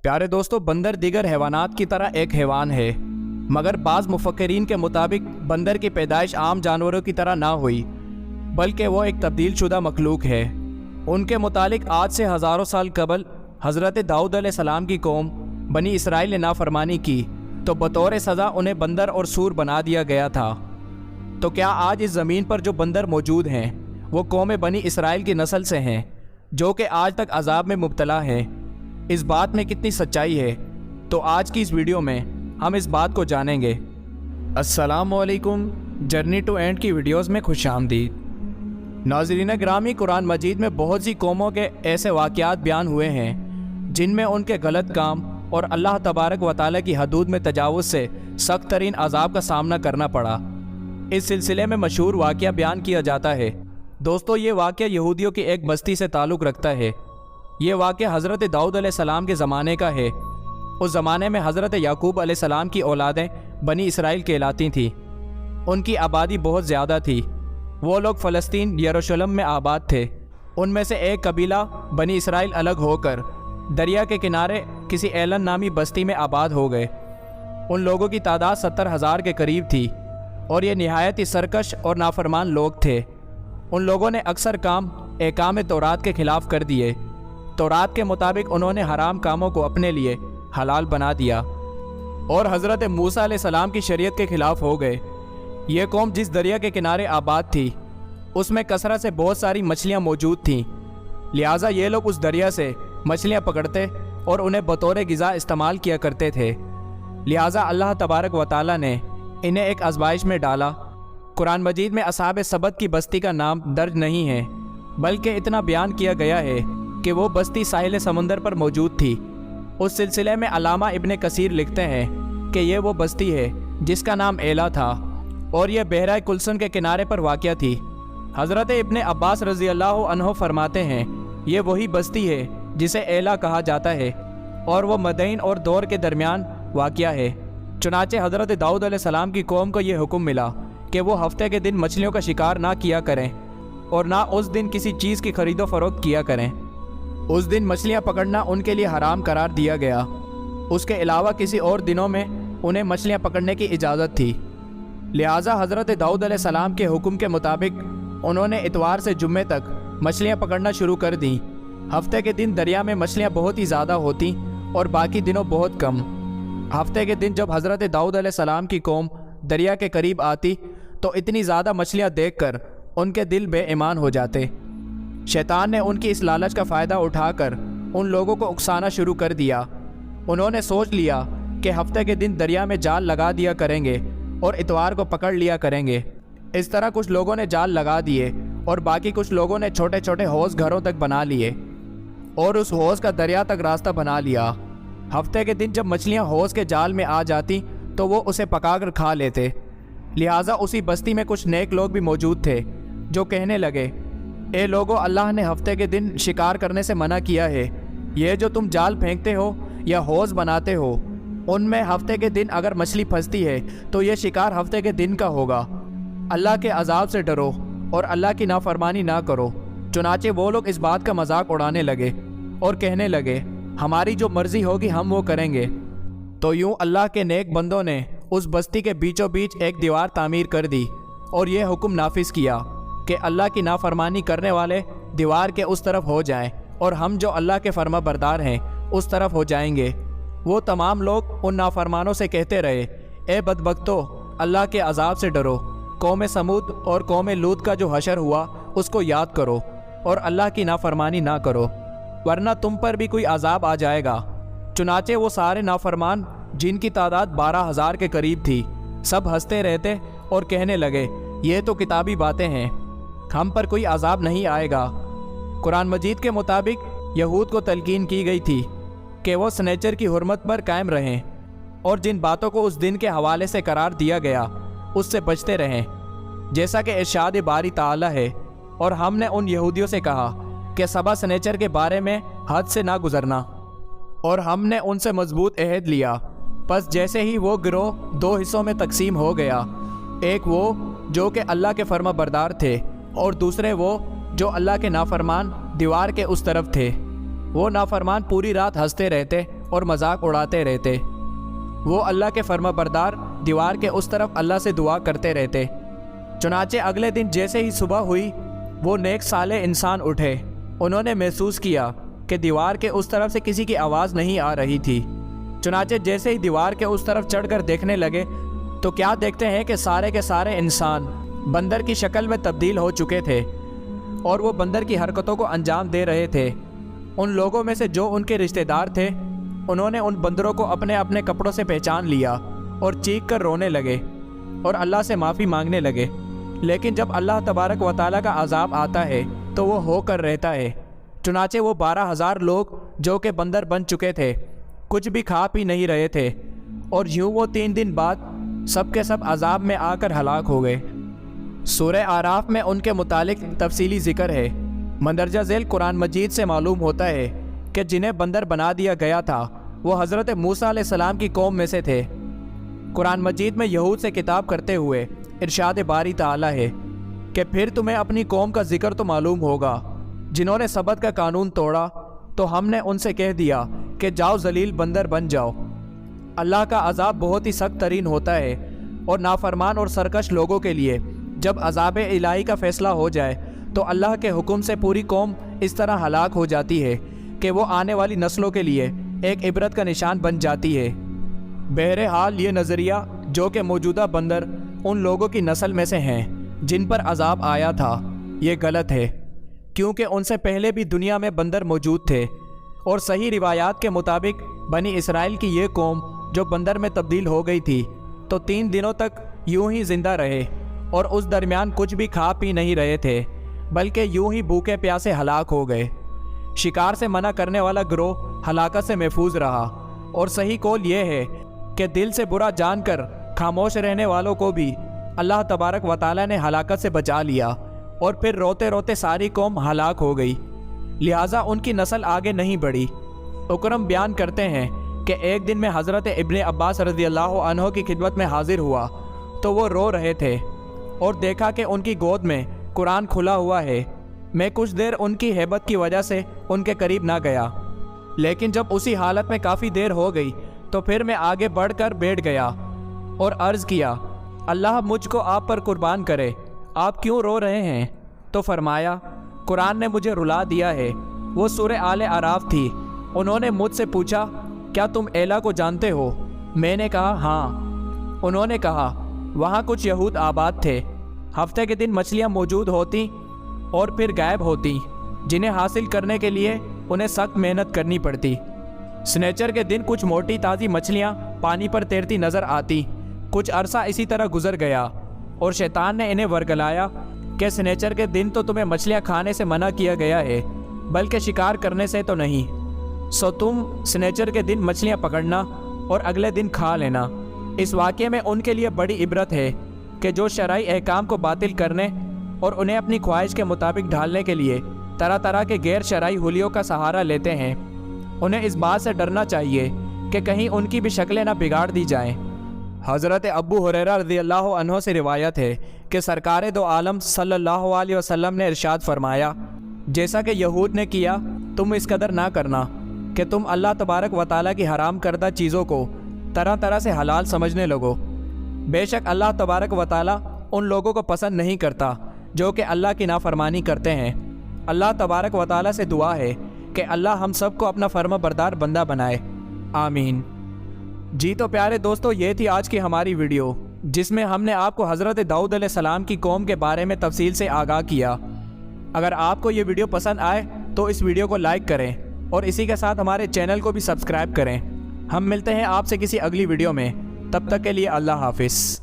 پیارے دوستو، بندر دیگر حیوانات کی طرح ایک حیوان ہے، مگر بعض مفکرین کے مطابق بندر کی پیدائش عام جانوروں کی طرح نہ ہوئی، بلکہ وہ ایک تبدیل شدہ مخلوق ہے۔ ان کے متعلق آج سے ہزاروں سال قبل حضرت داؤد علیہ السلام کی قوم بنی اسرائیل نے نافرمانی کی تو بطور سزا انہیں بندر اور سور بنا دیا گیا تھا۔ تو کیا آج اس زمین پر جو بندر موجود ہیں وہ قوم بنی اسرائیل کی نسل سے ہیں، جو کہ آج تک عذاب میں مبتلا ہیں؟ اس بات میں کتنی سچائی ہے؟ تو آج کی اس ویڈیو میں ہم اس بات کو جانیں گے۔ السلام علیکم، جرنی ٹو اینڈ کی ویڈیوز میں خوش آمدید۔ ناظرین گرامی، قرآن مجید میں بہت سی قوموں کے ایسے واقعات بیان ہوئے ہیں جن میں ان کے غلط کام اور اللہ تبارک و تعالیٰ کی حدود میں تجاوز سے سخت ترین عذاب کا سامنا کرنا پڑا۔ اس سلسلے میں مشہور واقعہ بیان کیا جاتا ہے۔ دوستو، یہ واقعہ یہودیوں کی ایک بستی سے تعلق رکھتا ہے۔ یہ واقعہ حضرت داؤد علیہ السلام کے زمانے کا ہے۔ اس زمانے میں حضرت یعقوب علیہ السلام کی اولادیں بنی اسرائیل کہلاتی تھیں۔ ان کی آبادی بہت زیادہ تھی۔ وہ لوگ فلسطین یروشلم میں آباد تھے۔ ان میں سے ایک قبیلہ بنی اسرائیل الگ ہو کر دریا کے کنارے کسی ایلن نامی بستی میں آباد ہو گئے۔ ان لوگوں کی تعداد 70,000 کے قریب تھی اور یہ نہایت ہی سرکش اور نافرمان لوگ تھے۔ ان لوگوں نے اکثر کام احکام تورات کے خلاف کر دیے۔ تورات کے مطابق انہوں نے حرام کاموں کو اپنے لیے حلال بنا دیا اور حضرت موسیٰ علیہ السلام کی شریعت کے خلاف ہو گئے۔ یہ قوم جس دریا کے کنارے آباد تھی اس میں کثرت سے بہت ساری مچھلیاں موجود تھیں، لہٰذا یہ لوگ اس دریا سے مچھلیاں پکڑتے اور انہیں بطور غذا استعمال کیا کرتے تھے۔ لہٰذا اللہ تبارک و تعالیٰ نے انہیں ایک آزمائش میں ڈالا۔ قرآن مجید میں اصحاب سبت کی بستی کا نام درج نہیں ہے، بلکہ اتنا بیان کیا گیا ہے کہ وہ بستی ساحل سمندر پر موجود تھی۔ اس سلسلے میں علامہ ابن کثیر لکھتے ہیں کہ یہ وہ بستی ہے جس کا نام ایلا تھا اور یہ بحیرہ کلثم کے کنارے پر واقع تھی۔ حضرت ابن عباس رضی اللہ عنہ فرماتے ہیں یہ وہی بستی ہے جسے ایلا کہا جاتا ہے اور وہ مدین اور دور کے درمیان واقع ہے۔ چنانچہ حضرت داؤد علیہ السلام کی قوم کو یہ حکم ملا کہ وہ ہفتے کے دن مچھلیوں کا شکار نہ کیا کریں اور نہ اس دن کسی چیز کی خرید و فروخت کیا کریں۔ اس دن مچھلیاں پکڑنا ان کے لیے حرام قرار دیا گیا۔ اس کے علاوہ کسی اور دنوں میں انہیں مچھلیاں پکڑنے کی اجازت تھی۔ لہٰذا حضرت داؤد علیہ السلام کے حکم کے مطابق انہوں نے اتوار سے جمعے تک مچھلیاں پکڑنا شروع کر دیں۔ ہفتے کے دن دریا میں مچھلیاں بہت ہی زیادہ ہوتیں اور باقی دنوں بہت کم۔ ہفتے کے دن جب حضرت داؤد علیہ السلام کی قوم دریا کے قریب آتی تو اتنی زیادہ مچھلیاں دیکھ کر ان کے دل بے ایمان ہو جاتے۔ شیطان نے ان کی اس لالچ کا فائدہ اٹھا کر ان لوگوں کو اکسانا شروع کر دیا۔ انہوں نے سوچ لیا کہ ہفتے کے دن دریا میں جال لگا دیا کریں گے اور اتوار کو پکڑ لیا کریں گے۔ اس طرح کچھ لوگوں نے جال لگا دیے اور باقی کچھ لوگوں نے چھوٹے چھوٹے حوض گھروں تک بنا لیے اور اس حوض کا دریا تک راستہ بنا لیا۔ ہفتے کے دن جب مچھلیاں حوض کے جال میں آ جاتی تو وہ اسے پکا کر کھا لیتے۔ لہٰذا اسی بستی میں کچھ نیک لوگ بھی موجود تھے جو کہنے لگے، اے لوگو، اللہ نے ہفتے کے دن شکار کرنے سے منع کیا ہے۔ یہ جو تم جال پھینکتے ہو یا حوض بناتے ہو، ان میں ہفتے کے دن اگر مچھلی پھنستی ہے تو یہ شکار ہفتے کے دن کا ہوگا۔ اللہ کے عذاب سے ڈرو اور اللہ کی نافرمانی نہ کرو۔ چنانچہ وہ لوگ اس بات کا مذاق اڑانے لگے اور کہنے لگے، ہماری جو مرضی ہوگی ہم وہ کریں گے۔ تو یوں اللہ کے نیک بندوں نے اس بستی کے بیچوں بیچ ایک دیوار تعمیر کر دی اور یہ حکم نافذ کیا کہ اللہ کی نافرمانی کرنے والے دیوار کے اس طرف ہو جائیں اور ہم جو اللہ کے فرما بردار ہیں اس طرف ہو جائیں گے۔ وہ تمام لوگ ان نافرمانوں سے کہتے رہے، اے بدبختو، اللہ کے عذاب سے ڈرو۔ قوم سمود اور قوم لوط کا جو حشر ہوا اس کو یاد کرو اور اللہ کی نافرمانی نہ کرو، ورنہ تم پر بھی کوئی عذاب آ جائے گا۔ چنانچہ وہ سارے نافرمان جن کی تعداد 12,000 کے قریب تھی سب ہنستے رہتے اور کہنے لگے، یہ تو کتابی باتیں ہیں، ہم پر کوئی عذاب نہیں آئے گا۔ قرآن مجید کے مطابق یہود کو تلقین کی گئی تھی کہ وہ سنیچر کی حرمت پر قائم رہیں اور جن باتوں کو اس دن کے حوالے سے قرار دیا گیا اس سے بچتے رہیں، جیسا کہ ارشاد باری تعالیٰ ہے، اور ہم نے ان یہودیوں سے کہا کہ سبا سنیچر کے بارے میں حد سے نہ گزرنا، اور ہم نے ان سے مضبوط عہد لیا۔ پس جیسے ہی وہ گروہ 2 حصوں میں تقسیم ہو گیا، ایک وہ جو کہ اللہ کے فرما بردار تھے اور دوسرے وہ جو اللہ کے نافرمان دیوار کے اس طرف تھے، وہ نافرمان پوری رات ہنستے رہتے اور مذاق اڑاتے رہتے۔ وہ اللہ کے فرما بردار دیوار کے اس طرف اللہ سے دعا کرتے رہتے۔ چنانچہ اگلے دن جیسے ہی صبح ہوئی وہ نیک صالح انسان اٹھے۔ انہوں نے محسوس کیا کہ دیوار کے اس طرف سے کسی کی آواز نہیں آ رہی تھی۔ چنانچہ جیسے ہی دیوار کے اس طرف چڑھ کر دیکھنے لگے تو کیا دیکھتے ہیں کہ سارے کے سارے انسان بندر کی شکل میں تبدیل ہو چکے تھے اور وہ بندر کی حرکتوں کو انجام دے رہے تھے۔ ان لوگوں میں سے جو ان کے رشتہ دار تھے انہوں نے ان بندروں کو اپنے اپنے کپڑوں سے پہچان لیا اور چیخ کر رونے لگے اور اللہ سے معافی مانگنے لگے۔ لیکن جب اللہ تبارک و تعالیٰ کا عذاب آتا ہے تو وہ ہو کر رہتا ہے۔ چنانچہ وہ 12,000 لوگ جو کہ بندر بن چکے تھے کچھ بھی کھا پی نہیں رہے تھے، اور یوں وہ 3 دن بعد سب کے سب عذاب میں آ کر ہلاک ہو گئے۔ سورہ اعراف میں ان کے متعلق تفصیلی ذکر ہے۔ مندرجہ ذیل قرآن مجید سے معلوم ہوتا ہے کہ جنہیں بندر بنا دیا گیا تھا وہ حضرت موسیٰ علیہ السلام کی قوم میں سے تھے۔ قرآن مجید میں یہود سے خطاب کرتے ہوئے ارشاد باری تعالیٰ ہے کہ پھر تمہیں اپنی قوم کا ذکر تو معلوم ہوگا جنہوں نے سبت کا قانون توڑا، تو ہم نے ان سے کہہ دیا کہ جاؤ ذلیل بندر بن جاؤ۔ اللہ کا عذاب بہت ہی سخت ترین ہوتا ہے، اور نافرمان اور سرکش لوگوں کے لیے جب عذاب الہی کا فیصلہ ہو جائے تو اللہ کے حکم سے پوری قوم اس طرح ہلاک ہو جاتی ہے کہ وہ آنے والی نسلوں کے لیے ایک عبرت کا نشان بن جاتی ہے۔ بہرحال یہ نظریہ جو کہ موجودہ بندر ان لوگوں کی نسل میں سے ہیں جن پر عذاب آیا تھا، یہ غلط ہے، کیونکہ ان سے پہلے بھی دنیا میں بندر موجود تھے، اور صحیح روایات کے مطابق بنی اسرائیل کی یہ قوم جو بندر میں تبدیل ہو گئی تھی تو 3 دنوں تک یوں ہی زندہ رہے، اور اس درمیان کچھ بھی کھا پی نہیں رہے تھے، بلکہ یوں ہی بھوکے پیاسے ہلاک ہو گئے۔ شکار سے منع کرنے والا گروہ ہلاکت سے محفوظ رہا، اور صحیح قول یہ ہے کہ دل سے برا جان کر خاموش رہنے والوں کو بھی اللہ تبارک و تعالیٰ نے ہلاکت سے بچا لیا، اور پھر روتے روتے ساری قوم ہلاک ہو گئی، لہٰذا ان کی نسل آگے نہیں بڑھی۔ اکرم بیان کرتے ہیں کہ ایک دن میں حضرت ابن عباس رضی اللہ عنہ کی خدمت میں حاضر ہوا تو وہ رو رہے تھے، اور دیکھا کہ ان کی گود میں قرآن کھلا ہوا ہے۔ میں کچھ دیر ان کی ہیبت کی وجہ سے ان کے قریب نہ گیا، لیکن جب اسی حالت میں کافی دیر ہو گئی تو پھر میں آگے بڑھ کر بیٹھ گیا اور عرض کیا، اللہ مجھ کو آپ پر قربان کرے، آپ کیوں رو رہے ہیں؟ تو فرمایا، قرآن نے مجھے رلا دیا ہے۔ وہ سورہ آل اعراف تھی۔ انہوں نے مجھ سے پوچھا، کیا تم ایلا کو جانتے ہو؟ میں نے کہا ہاں۔ انہوں نے کہا، وہاں کچھ یہود آباد تھے، ہفتے کے دن مچھلیاں موجود ہوتی اور پھر غائب ہوتی، جنہیں حاصل کرنے کے لیے انہیں سخت محنت کرنی پڑتی۔ سنیچر کے دن کچھ موٹی تازی مچھلیاں پانی پر تیرتی نظر آتی۔ کچھ عرصہ اسی طرح گزر گیا اور شیطان نے انہیں ورگلایا کہ سنیچر کے دن تو تمہیں مچھلیاں کھانے سے منع کیا گیا ہے، بلکہ شکار کرنے سے تو نہیں، سو تم سنیچر کے دن مچھلیاں پکڑنا اور اگلے دن کھا لینا۔ اس واقعے میں ان کے لیے بڑی عبرت ہے کہ جو شرعی احکام کو باطل کرنے اور انہیں اپنی خواہش کے مطابق ڈھالنے کے لیے طرح طرح کے غیر شرعی حلیوں کا سہارا لیتے ہیں، انہیں اس بات سے ڈرنا چاہیے کہ کہیں ان کی بھی شکلیں نہ بگاڑ دی جائیں۔ حضرت ابو ہریرہ رضی اللہ عنہ سے روایت ہے کہ سرکار دو عالم صلی اللہ علیہ وسلم نے ارشاد فرمایا، جیسا کہ یہود نے کیا تم اس قدر نہ کرنا کہ تم اللہ تبارک و تعالیٰ کی حرام کردہ چیزوں کو طرح طرح سے حلال سمجھنے لگو۔ بے شک اللہ تبارک و تعالیٰ ان لوگوں کو پسند نہیں کرتا جو کہ اللہ کی نافرمانی کرتے ہیں۔ اللہ تبارک و تعالیٰ سے دعا ہے کہ اللہ ہم سب کو اپنا فرما بردار بندہ بنائے، آمین۔ جی تو پیارے دوستو، یہ تھی آج کی ہماری ویڈیو، جس میں ہم نے آپ کو حضرت داؤد علیہ السلام کی قوم کے بارے میں تفصیل سے آگاہ کیا۔ اگر آپ کو یہ ویڈیو پسند آئے تو اس ویڈیو کو لائک کریں اور اسی کے ساتھ ہمارے چینل کو بھی سبسکرائب کریں۔ ہم ملتے ہیں آپ سے کسی اگلی ویڈیو میں، تب تک کے لیے اللہ حافظ۔